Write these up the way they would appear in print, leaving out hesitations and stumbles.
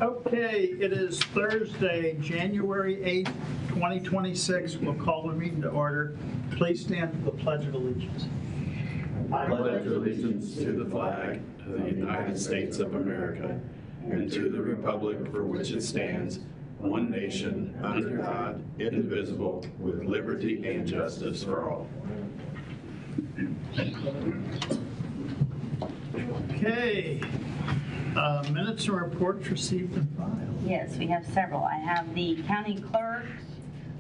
Okay, it is Thursday, January 8th, 2026. We'll call the meeting to order. Please stand for the Pledge of Allegiance. I pledge allegiance to the flag of the United States of America and to the republic for which it stands, one nation, under God, indivisible, with liberty and justice for all. Okay, minutes and reports received and filed. Yes, we have several. I have the county clerks,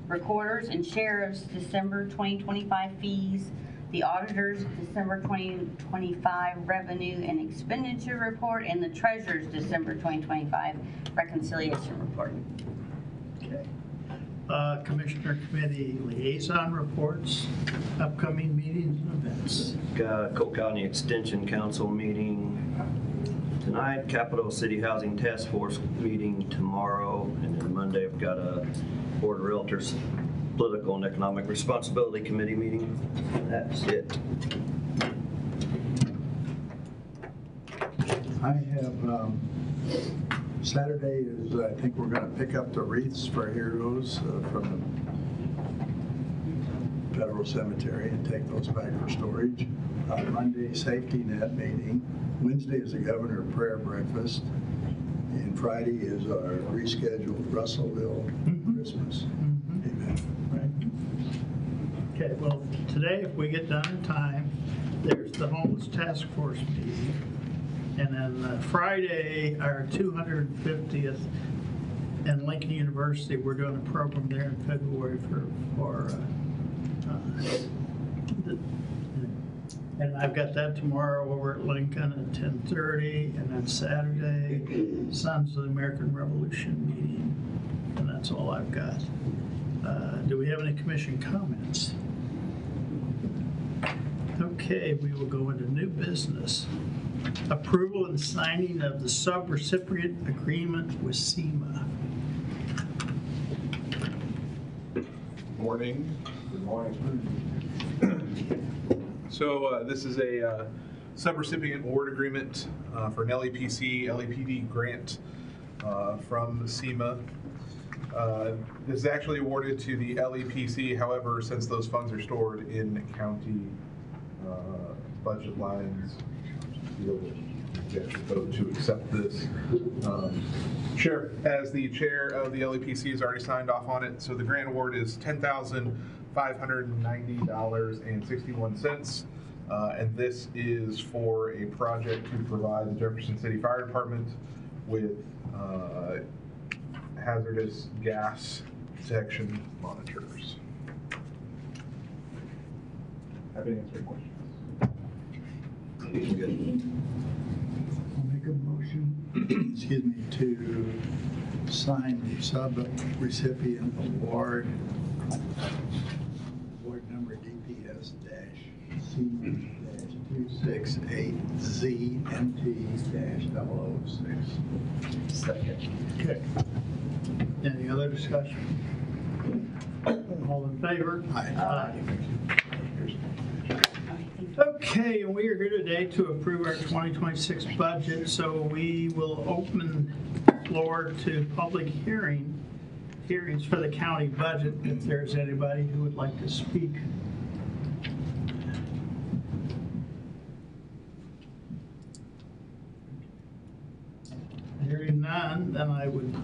recorders, and sheriff's December 2025 fees, the auditor's December 2025 revenue and expenditure report, and the treasurer's December 2025 reconciliation report. Okay. Commissioner Committee liaison reports, upcoming meetings and events. Got Cole County Extension Council meeting tonight, Capital City Housing Task Force meeting tomorrow, and then Monday I've got a Board of Realtors Political and Economic Responsibility Committee meeting. That's it. I have, Saturday is, I think we're going to pick up the wreaths for heroes from the Federal Cemetery and take those back for storage. Monday, safety net meeting. Wednesday is the Governor Prayer Breakfast. And Friday is our rescheduled Russellville Christmas event. Right. Okay, well, today, if we get done in time, there's the Homeless Task Force meeting. And then Friday, our 250th in Lincoln University, we're doing a program there in February and I've got that tomorrow over at Lincoln at 10:30, and then Saturday, Sons of the American Revolution meeting, and that's all I've got. Do we have any commission comments? Okay, we will go into new business. Approval and signing of the sub-recipient agreement with SEMA. Morning. Good morning. So this is a subrecipient award agreement for an LEPD grant from SEMA. This is actually awarded to the LEPC. However, since those funds are stored in county budget lines, you'll vote to accept this. Sure. As the chair of the LEPC has already signed off on it, so the grant award is $10,590.61, and this is for a project to provide the Jefferson City Fire Department with hazardous gas detection monitors. Happy to answer your questions. Good. I'll make a motion, excuse me, to sign the sub-recipient award number DPS-268ZNT-006. Second. Okay. Any other discussion? All in favor? Aye. Okay, and we are here today to approve our 2026 budget, so we will open the floor to public hearings for the county budget, if there's anybody who would like to speak. Hearing none, then I would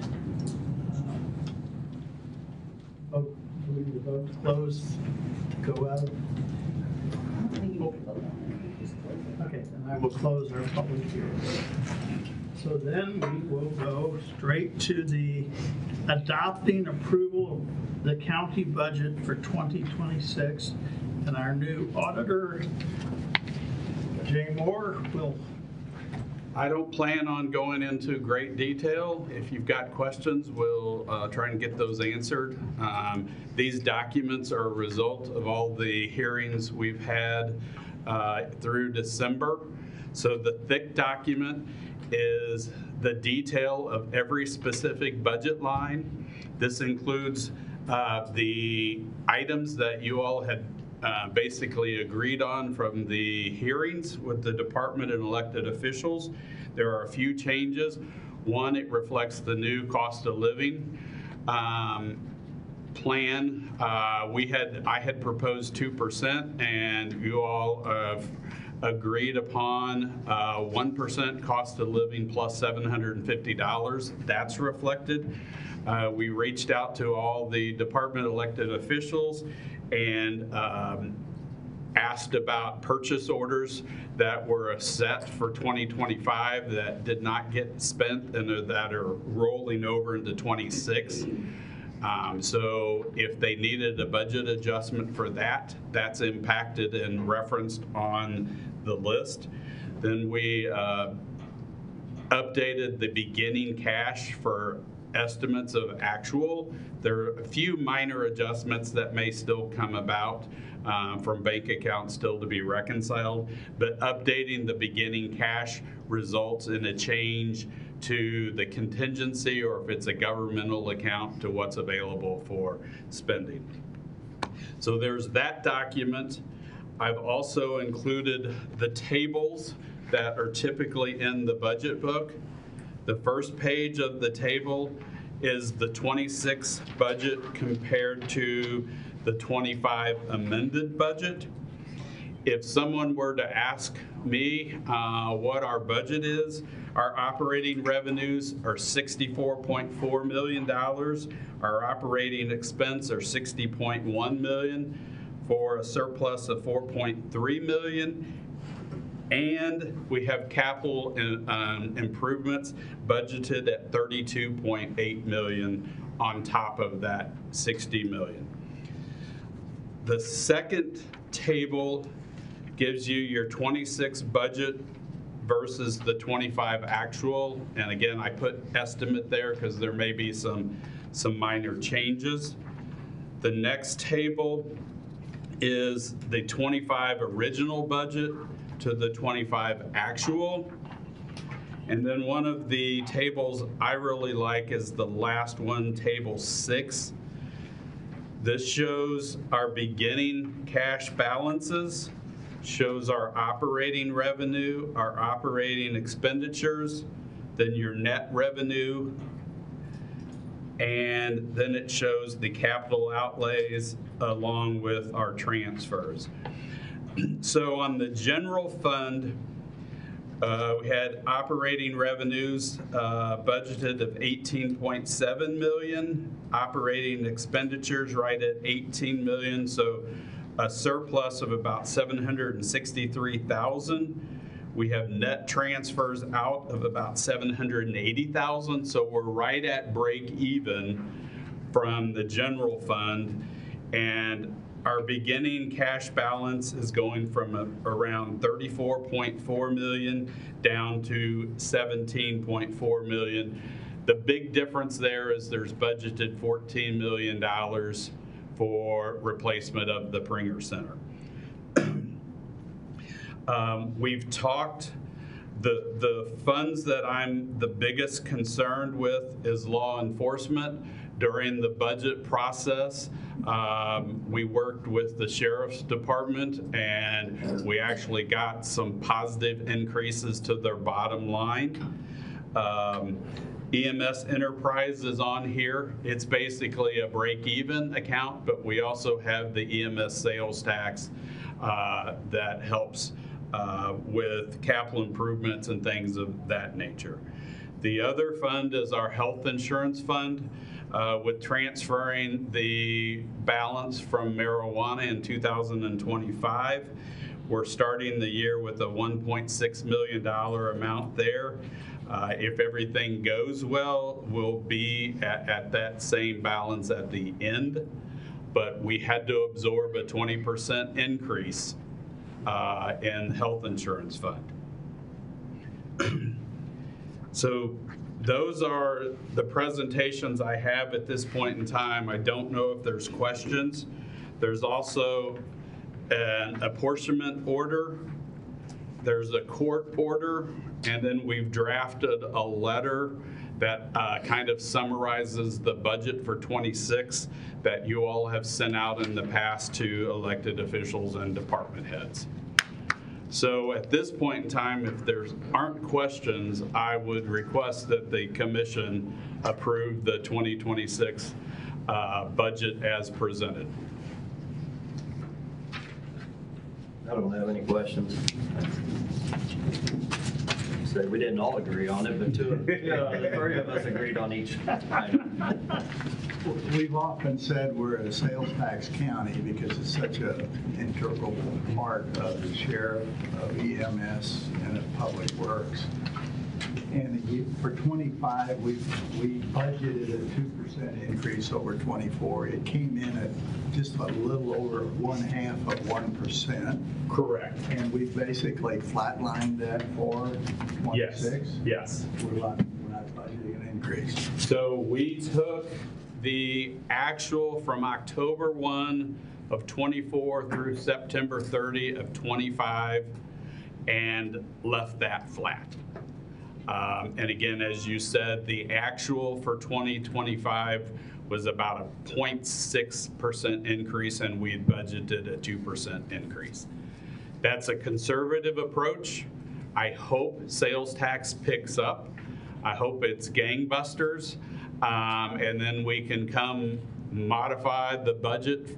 vote to close, to go out. Okay, then I will close our public hearing. So then we will go straight to the adopting approval of the county budget for 2026. And our new auditor, Jay Moore, will. I don't plan on going into great detail. If you've got questions, we'll try and get those answered. These documents are a result of all the hearings we've had through December. So the thick document is the detail of every specific budget line. This includes the items that you all had basically agreed on from the hearings with the department and elected officials. There are a few changes. One, it reflects the new cost of living plan. I had proposed 2%, and you all have agreed upon 1% cost of living plus $750. That's reflected. We reached out to all the department elected officials and asked about purchase orders that were set for 2025 that did not get spent and that are rolling over into 26. So if they needed a budget adjustment for that, that's impacted and referenced on the list. Then we updated the beginning cash for estimates of actual. There are a few minor adjustments that may still come about from bank accounts still to be reconciled, but updating the beginning cash results in a change to the contingency, or if it's a governmental account, to what's available for spending. So there's that document. I've also included the tables that are typically in the budget book. The first page of the table is the 26 budget compared to the 25 amended budget. If someone were to ask me what our budget is, our operating revenues are $64.4 million. Our operating expense are $60.1 million for a surplus of $4.3 million. And we have capital improvements budgeted at $32.8 million on top of that $60 million. The second table gives you your 26 budget versus the 25 actual. And again, I put estimate there because there may be some minor changes. The next table is the 25 original budget to the 25 actual. And then one of the tables I really like is the last one, table 6. This shows our beginning cash balances, shows our operating revenue, our operating expenditures, then your net revenue, and then it shows the capital outlays along with our transfers. So on the general fund, we had operating revenues budgeted of $18.7 million, operating expenditures right at $18 million, so a surplus of about $763,000. We have net transfers out of about $780,000, so we're right at break even from the general fund, and our beginning cash balance is going from around $34.4 million down to $17.4 million. The big difference there is there's budgeted $14 million for replacement of the Pringer Center. We've talked, the funds that I'm the biggest concerned with is law enforcement. During the budget process, we worked with the Sheriff's Department and we actually got some positive increases to their bottom line. EMS Enterprise is on here. It's basically a break-even account, but we also have the EMS sales tax that helps with capital improvements and things of that nature. The other fund is our health insurance fund. With transferring the balance from marijuana in 2025, we're starting the year with a $1.6 million amount there. If everything goes well, we'll be at that same balance at the end, but we had to absorb a 20% increase in health insurance fund. So those are the presentations I have at this point in time. I don't know if there's questions. There's also an apportionment order. There's a court order, and then we've drafted a letter that kind of summarizes the budget for 26 that you all have sent out in the past to elected officials and department heads. So at this point in time, if there aren't questions, I would request that the commission approve the 2026 budget as presented. I don't have any questions. So we didn't all agree on it, but the three of us agreed on each item. We've often said we're a sales tax county because it's such an integral part of the sheriff, of EMS, and of Public Works. And for 25, we budgeted a 2% increase over 24. It came in at just a little over 0.5%. Correct. And we basically flatlined that for 26. Yes. We're not budgeting an increase. So we took the actual from October 1 of 24 through September 30 of 25 and left that flat. And again, as you said, the actual for 2025 was about a 0.6% increase, and we had budgeted a 2% increase. That's a conservative approach. I hope sales tax picks up. I hope it's gangbusters. And then we can come modify the budget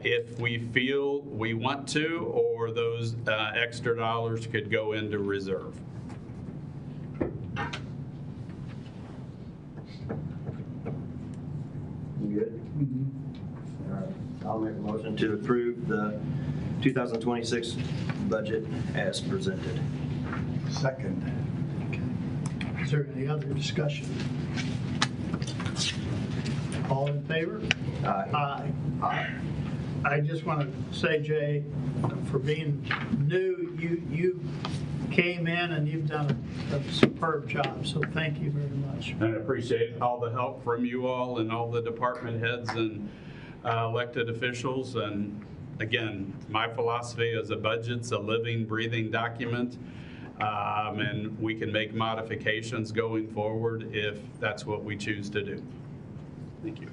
if we feel we want to, or those extra dollars could go into reserve. You good? All right. I'll make a motion to approve the 2026 budget as presented. Second. Is there any other discussion? All in favor? Aye. Aye. I just want to say, Jay, for being new, you came in and you've done a superb job, so thank you very much. And I appreciate all the help from you all and all the department heads and elected officials. And again, my philosophy is a budget's a living, breathing document. And we can make modifications going forward if that's what we choose to do. Thank you.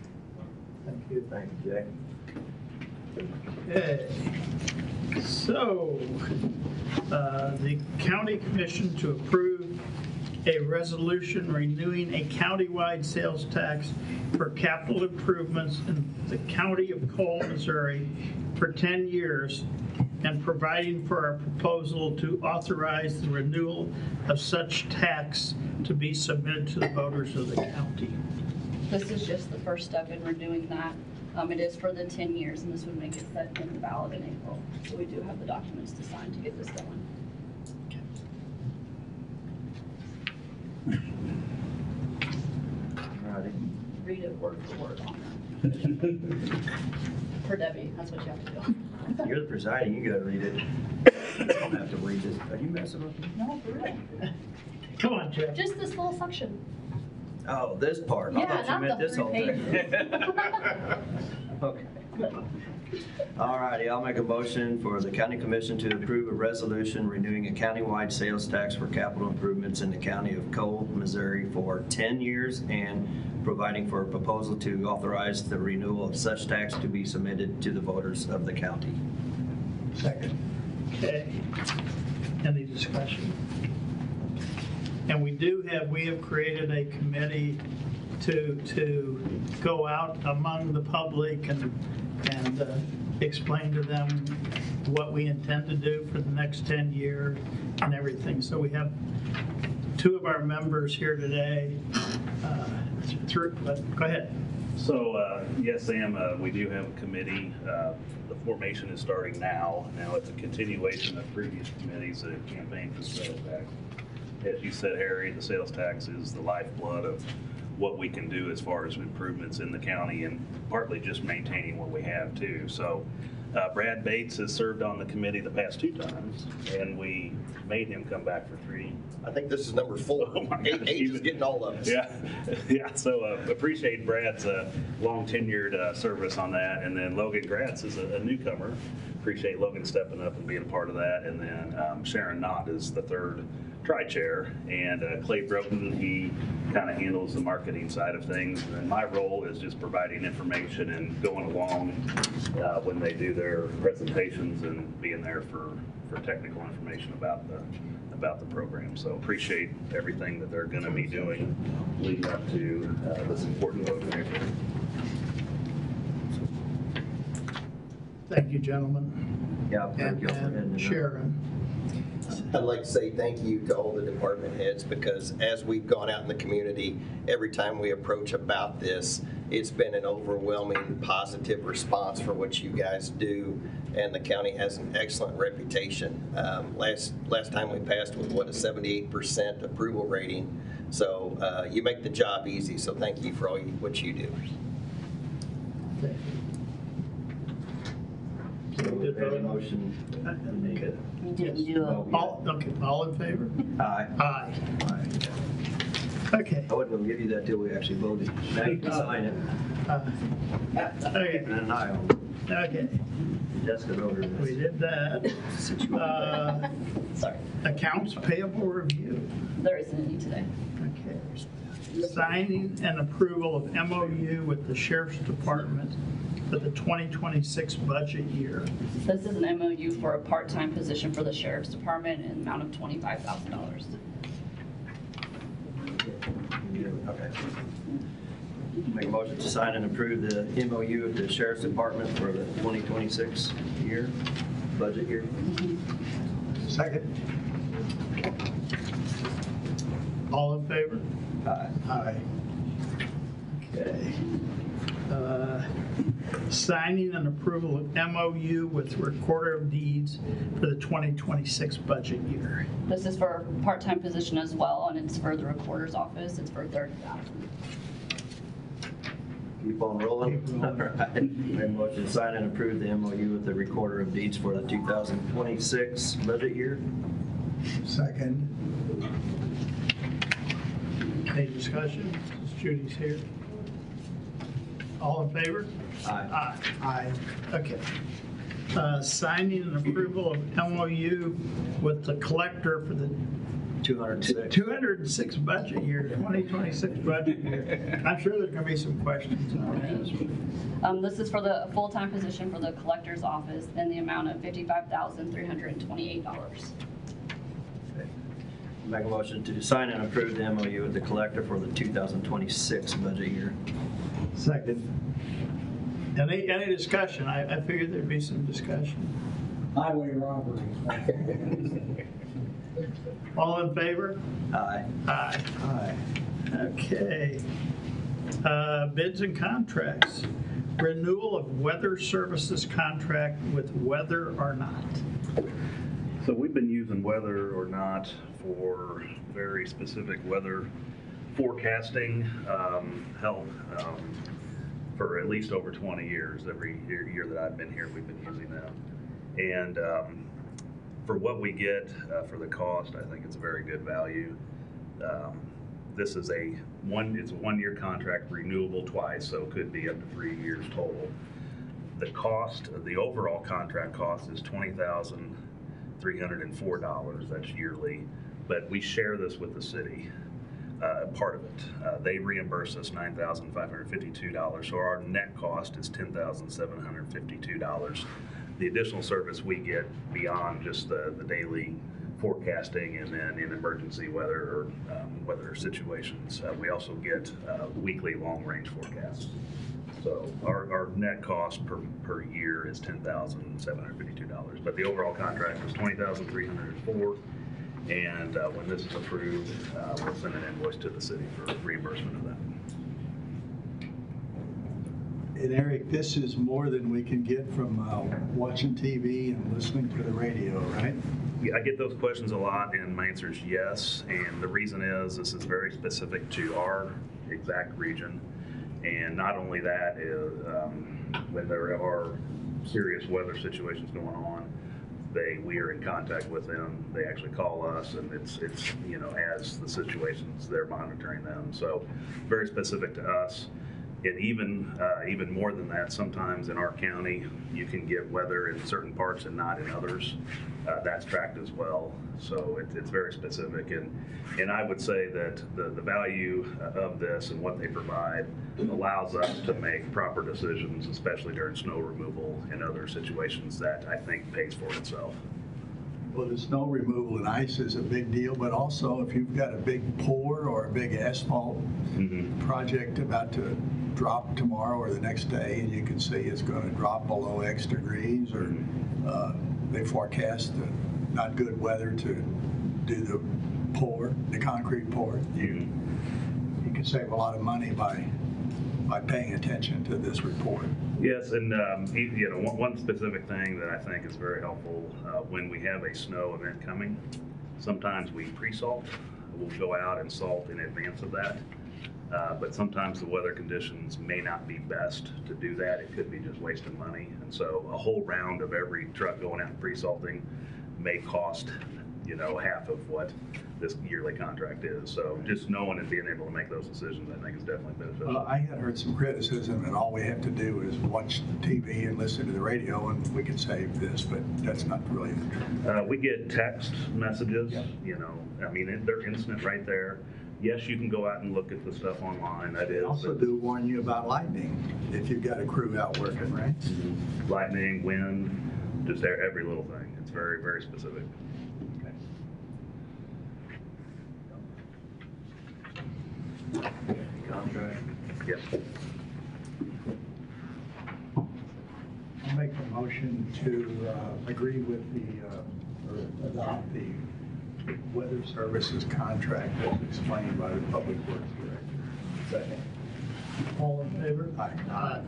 Thank you. Thank you, Jay. Okay. So, the county commission to approve a resolution renewing a countywide sales tax for capital improvements in the county of Cole, Missouri for 10 years and providing for a proposal to authorize the renewal of such tax to be submitted to the voters of the county. This is just the first step in renewing that. It is for the 10 years, and this would make it set in the ballot in April. So we do have the documents to sign to get this going. All righty. Read it word for word on that. For Debbie, that's what you have to do. You're the presiding, you gotta read it. You don't have to read it. Are you messing with me? No, for real. Come on, Jeff. Just this little section. Oh, this part. I Yeah, thought you not meant the this whole 3 thing. pages. Okay. All righty, I'll make a motion for the county commission to approve a resolution renewing a countywide sales tax for capital improvements in the county of Cole, Missouri for 10 years and providing for a proposal to authorize the renewal of such tax to be submitted to the voters of the county. Second. Okay. Any discussion? And we have created a committee to go out among the public and explain to them what we intend to do for the next 10 years and everything. So we have 2 of our members here today. Go ahead. So, yes, Sam, we do have a committee. The formation is starting now. Now it's a continuation of previous committees that have campaigned for the sales tax. As you said, Harry, the sales tax is the lifeblood of what we can do as far as improvements in the county and partly just maintaining what we have too. So Brad Bates has served on the committee the past 2 times, and we made him come back for 3. I think this is number 4. Oh my God. Age is getting all of us. Yeah. So appreciate Brad's long tenured service on that, and then Logan Gratz is a newcomer. Appreciate Logan stepping up and being a part of that, and then Sharon Knott is the 3rd tri-chair, and Clay Broken, he kind of handles the marketing side of things, and my role is just providing information and going along when they do their presentations and being there for for technical information about the program. So appreciate everything that they're going to be doing leading up to this important vote in April. Thank you, gentlemen. Yeah, thank you all for heading And it up. Sharon. I'd like to say thank you to all the department heads, because as we've gone out in the community, every time we approach about this, it's been an overwhelming positive response for what you guys do, and the county has an excellent reputation. Last time we passed with, what, a 78% approval rating, so you make the job easy, so thank you for what you do. Okay. So we have a motion. Okay. You didn't do a, All in favor? Aye. Aye. Okay. I wasn't gonna give you that till we actually voted. Now you can sign it. Okay. And an aye on it. Okay. Jessica wrote her. We did that. Sorry, Accounts payable review. there isn't any today. Okay. Signing and approval of MOU with the Sheriff's Department for the 2026 budget year. This is an MOU for a part-time position for the Sheriff's Department in the amount of $25,000. Okay. Make a motion to sign and approve the MOU with the Sheriff's Department for the 2026 year, budget year. Second? All in favor? Aye. Aye. Okay. Signing and approval of MOU with Recorder of Deeds for the 2026 budget year. This is for a part-time position as well, and it's for the Recorder's Office. It's for $30,000. Keep on rolling. All right. Make a motion to sign and approve the MOU with the Recorder of Deeds for the 2026 budget year. Second? Any discussion? Judy's here. All in favor? Aye. Aye. Okay. Signing and approval of MOU with the collector for the 206. 206 budget year, 2026 budget year. I'm sure there's going to be some questions on this. This is for the full-time position for the Collector's Office in the amount of $55,328. Make a motion to sign and approve the MOU with the collector for the 2026 budget year. Second. Any discussion? I figured there'd be some discussion. Highway robberies. All in favor? Aye. Aye. Aye. Okay. Bids and contracts. Renewal of weather services contract with Weather or Not. So we've been using Weather or Not for very specific weather forecasting help for at least over 20 years. Every year that I've been here, we've been using them. And for what we get for the cost, I think it's a very good value. This is it's a 1-year contract, renewable twice, so it could be up to 3 years total. The cost, the overall contract cost is $20,304, that's yearly, but we share this with the city, part of it. They reimburse us $9,552, so our net cost is $10,752. The additional service we get beyond just the daily forecasting, and then in emergency weather or weather situations, we also get weekly long-range forecasts. So our net cost per year is $10,752, but the overall contract was $20,304. And when this is approved, we'll send an invoice to the city for reimbursement of that. And Eric, this is more than we can get from watching TV and listening to the radio, right? Yeah, I get those questions a lot, and my answer is yes. And the reason is this is very specific to our exact region. And not only that, when there are serious weather situations going on, we are in contact with them. They actually call us, and it's as the situations, they're monitoring them. So very specific to us. And even more than that, sometimes in our county, you can get weather in certain parts and not in others. That's tracked as well. So it's very specific. And I would say that the value of this and what they provide allows us to make proper decisions, especially during snow removal and other situations, that I think pays for itself. Well, the snow removal and ice is a big deal, but also if you've got a big pour or a big asphalt project about to drop tomorrow or the next day, and you can see it's going to drop below X degrees, or they forecast not good weather to do the pour, the concrete pour, you can save a lot of money by paying attention to this report. Yes, and one specific thing that I think is very helpful when we have a snow event coming, sometimes we pre-salt. We'll go out and salt in advance of that. But sometimes the weather conditions may not be best to do that. It could be just wasting money. And so a whole round of every truck going out and pre-salting may cost, half of what this yearly contract is. So just knowing and being able to make those decisions, I think is definitely beneficial. Well, I had heard some criticism that all we have to do is watch the TV and listen to the radio and we can save this, but that's not really the truth. We get text messages, they're instant right there. Yes, you can go out and look at the stuff online. That They is. also do warn you about lightning if you've got a crew out working, right? Lightning, wind, just every little thing. It's very, very specific. Contract. Yes. I'll make a motion to agree with or adopt the weather services contract as explained by the Public Works Director. Second. All in favor? Aye.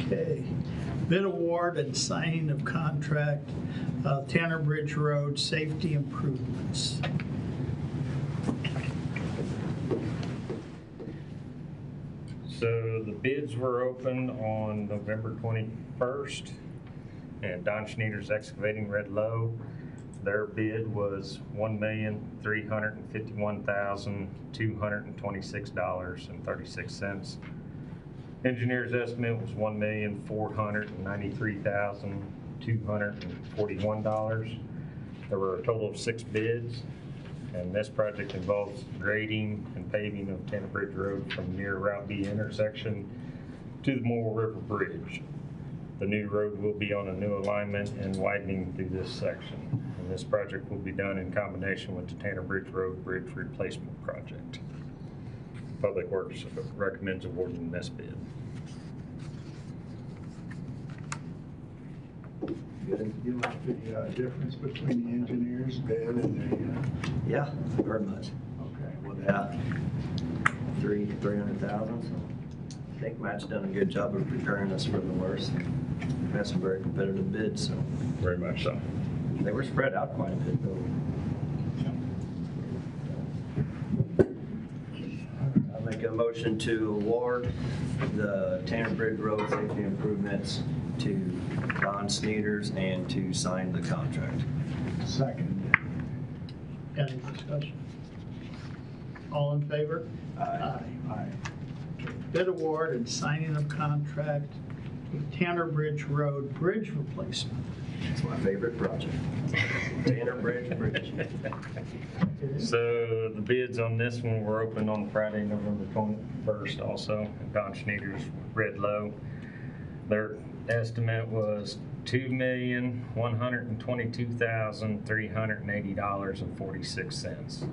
Okay. Bid award and signing of contract, Tanner Bridge Road safety improvements. So the bids were open on November 21st, and Don Schneider's Excavating Red Low, their bid was $1,351,226.36. Engineer's estimate was $1,493,241. There were a total of 6 bids. And this project involves grading and paving of Tanner Bridge Road from near Route B intersection to the Moore River Bridge. The new road will be on a new alignment and widening through this section. And this project will be done in combination with the Tanner Bridge Road Bridge Replacement Project. Public Works recommends awarding this bid. You like the difference between the engineer's bid and the, Yeah, very much. okay, well, Yeah. 300,000. So I think Matt's done a good job of preparing us for the worst. We've had some very competitive bids, so Very much so. they were spread out quite a bit though. I'll make a motion to award the Tanner Bridge Road safety improvements to Don Sneeders and to sign the contract. second. Any discussion? All in favor? Aye. Aye. Bid award and signing of contract with Tanner Bridge Road Bridge replacement. It's my favorite project. Tanner Bridge Bridge. So the bids on this one were open on Friday, November 21st also, at Don Schneider's Red Low. Their estimate was $2,122,380.46.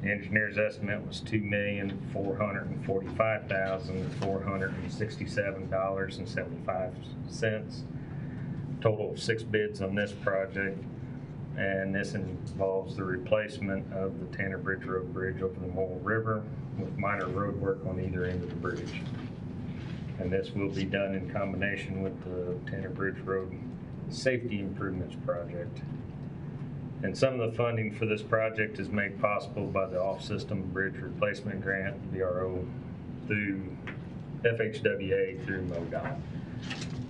The engineer's estimate was $2,445,467.75. Total of 6 bids on this project, and this involves the replacement of the Tanner Bridge Road Bridge over the Mole River with minor road work on either end of the bridge. And this will be done in combination with the Tanner Bridge Road Safety Improvements Project. And some of the funding for this project is made possible by the Off-System Bridge Replacement Grant, VRO, through FHWA through MoDOT.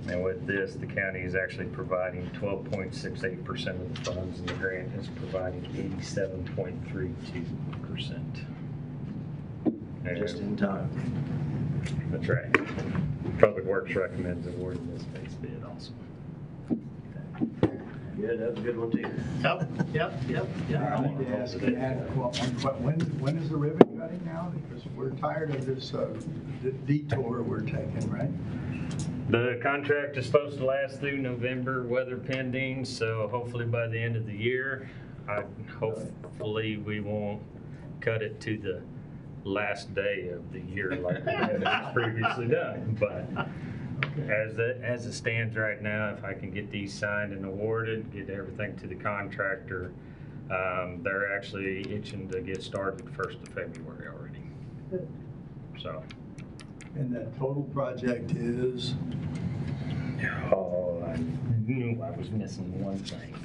And with this, the county is actually providing 12.68% of the funds, and the grant is providing 87.32%. Just in time. That's right. Public Works recommends awarding this base bid also. Good, that was a good one too. Yep. I need to ask Matt, when is the ribbon cutting now? Because we're tired of this detour we're taking, right? The contract is supposed to last through November, weather pending, so hopefully by the end of the year, hopefully we won't cut it to the last day of the year like we have previously done. But as it stands right now, if I can get these signed and awarded, get everything to the contractor, they're actually itching to get started 1st of February already. So. And that total project is? Oh, I knew I was missing one thing.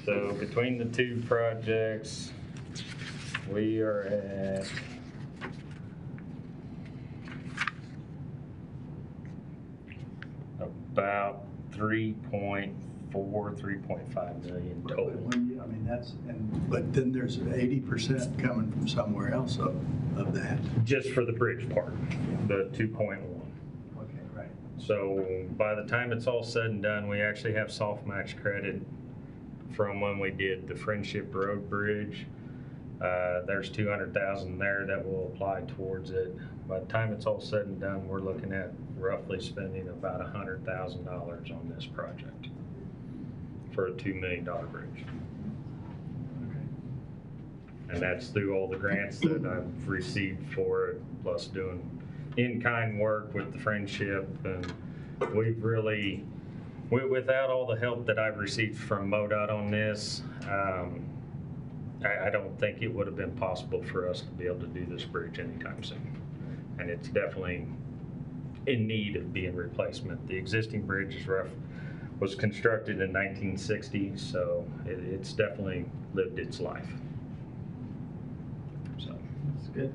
So between the two projects, we are at about 3.5 million total. I mean, but then there's 80% coming from somewhere else of that. Just for the bridge part, the 2.1. Okay, right. So by the time it's all said and done, we actually have soft match credit from when we did the Friendship Road Bridge. There's $200,000 there that will apply towards it. By the time it's all said and done, we're looking at roughly spending about $100,000 on this project for a $2 million bridge. And that's through all the grants that I've received for it, plus doing in-kind work with the Friendship. And we've really, without all the help that I've received from MoDOT on this, I don't think it would have been possible for us to be able to do this bridge anytime soon. And it's definitely in need of being replacement. The existing bridge was constructed in 1960, so it's definitely lived its life. So That's good.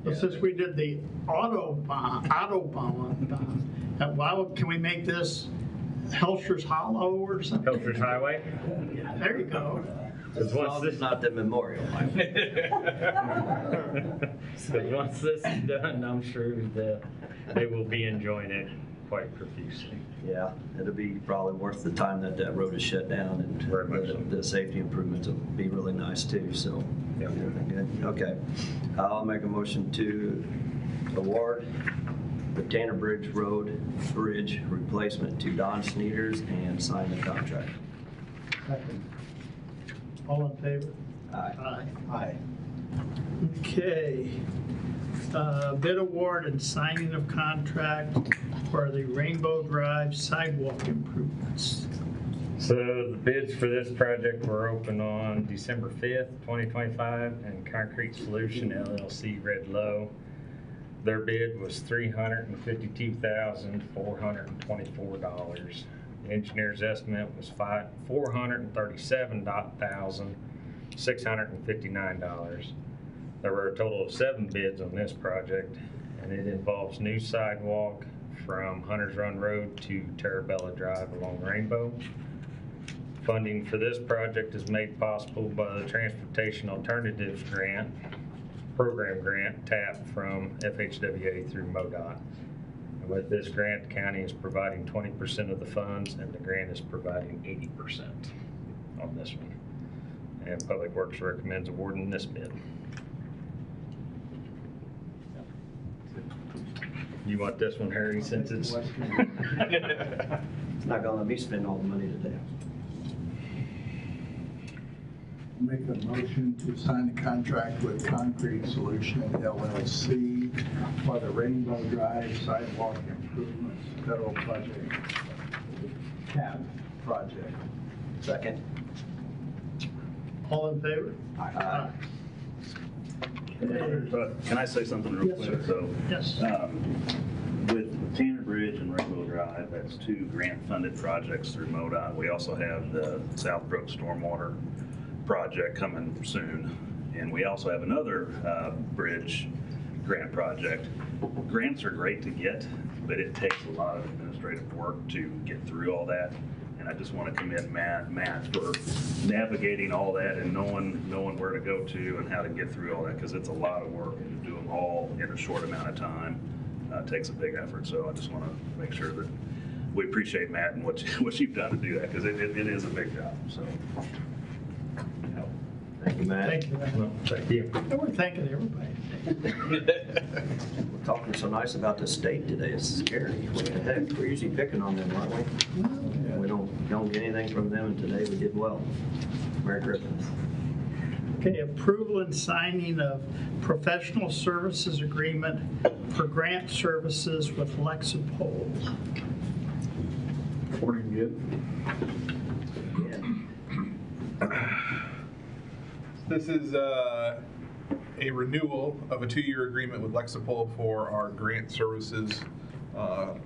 Well, since we did the Autobahn, why can we make this Helsher's Hollow or something? Helsher's Highway? There you go. As long as it's not the Memorial Highway. Because once this is done, I'm sure that they will be enjoying it quite profusely. Yeah, it'll be probably worth the time that road is shut down, and Very much so. the safety improvements will be really nice too, so. Yeah. Everything good? Okay. I'll make a motion to award the Tanner Bridge Road Bridge replacement to Don Sneeders and sign the contract. Second. All in favor? Aye. Aye. Okay. Bid award and signing of contract for the Rainbow Drive sidewalk improvements. So the bids for this project were open on December 5th, 2025, and Concrete Solution LLC Red Low. Their bid was $352,424. The engineer's estimate was $437,659. There were a total of 7 bids on this project, and it involves new sidewalk from Hunters Run Road to Terabella Drive along Rainbow. Funding for this project is made possible by the Transportation Alternatives Program grant, TAP, from FHWA through MoDOT. And with this grant, the county is providing 20% of the funds, and the grant is providing 80% on this one. And Public Works recommends awarding this bid. You want this one, Harry, since it's... It's not gonna let me spend all the money today. Make a motion to sign the contract with Concrete Solution LLC for the Rainbow Drive Sidewalk Improvements Federal Project, CAP project. Second. All in favor? Aye. Can I say something real Yes, quick? sir. So, Yes. with Tanner Bridge and Rainbow Drive, that's 2 grant-funded projects through MoDOT. We also have the Southbrook Stormwater project coming soon, and we also have another bridge grant project. Grants are great to get, but it takes a lot of administrative work to get through all that. And I just want to commend Matt for navigating all that and knowing where to go to and how to get through all that, because it's a lot of work, and to do them all in a short amount of time takes a big effort. So I just want to make sure that we appreciate Matt and what you've done to do that, because it is a big job. So. Thank you, Matt. Thank you. Well, thank you. And we're thanking everybody. We're talking so nice about the state today, it's scary. What the heck, we're usually picking on them, aren't we? We don't get anything from them, and today we did well. Merry Christmas. Okay, approval and signing of professional services agreement for grant services with Lexipol. Morning, good. This is a renewal of a 2-year agreement with Lexipol for our grant services that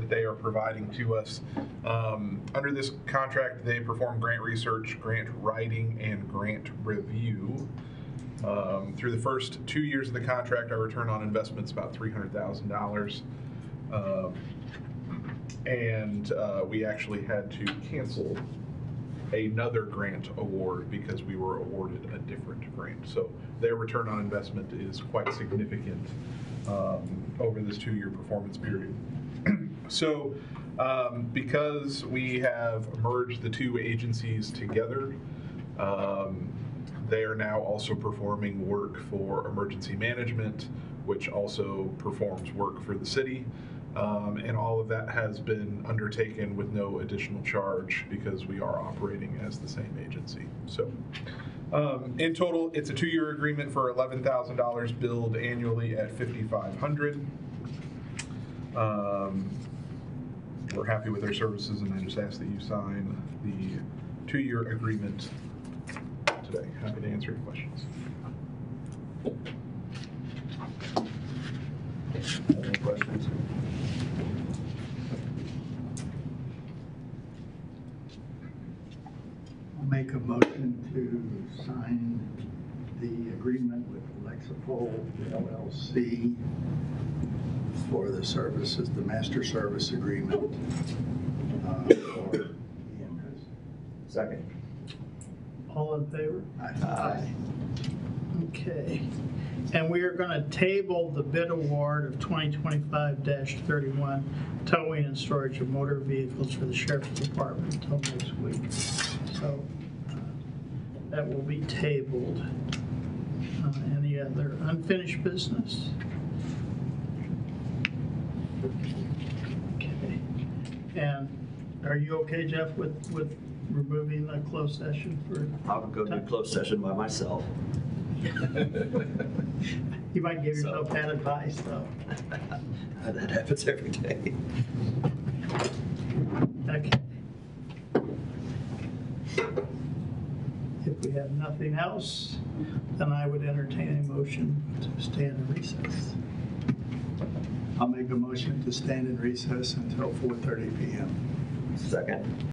they are providing to us. Under this contract, they perform grant research, grant writing, and grant review. Through the first 2 years of the contract, our return on investment is about $300,000. And we actually had to cancel another grant award because we were awarded a different grant. So their return on investment is quite significant over this 2-year performance period. So because we have merged the two agencies together, they are now also performing work for emergency management, which also performs work for the city. And all of that has been undertaken with no additional charge because we are operating as the same agency. So in total, it's a 2-year agreement for $11,000 billed annually at $5,500. We're happy with their services, and I just ask that you sign the 2-year agreement today. Happy to answer your questions. Any questions? I'll make a motion to sign the agreement with Lexipol LLC for the services, the master service agreement for EMS. Second. All in favor? Aye. Okay. And we are going to table the bid award of 2025-31 towing and storage of motor vehicles for the Sheriff's Department until next week. So that will be tabled. Any other unfinished business? Okay. And are you okay, Jeff, with removing the closed session for? I'll go do closed session by myself. You might give yourself bad advice, though. That happens every day. Okay. If we have nothing else, then I would entertain a motion to stand in recess. I'll make a motion to stand in recess until 4:30 p.m. Second.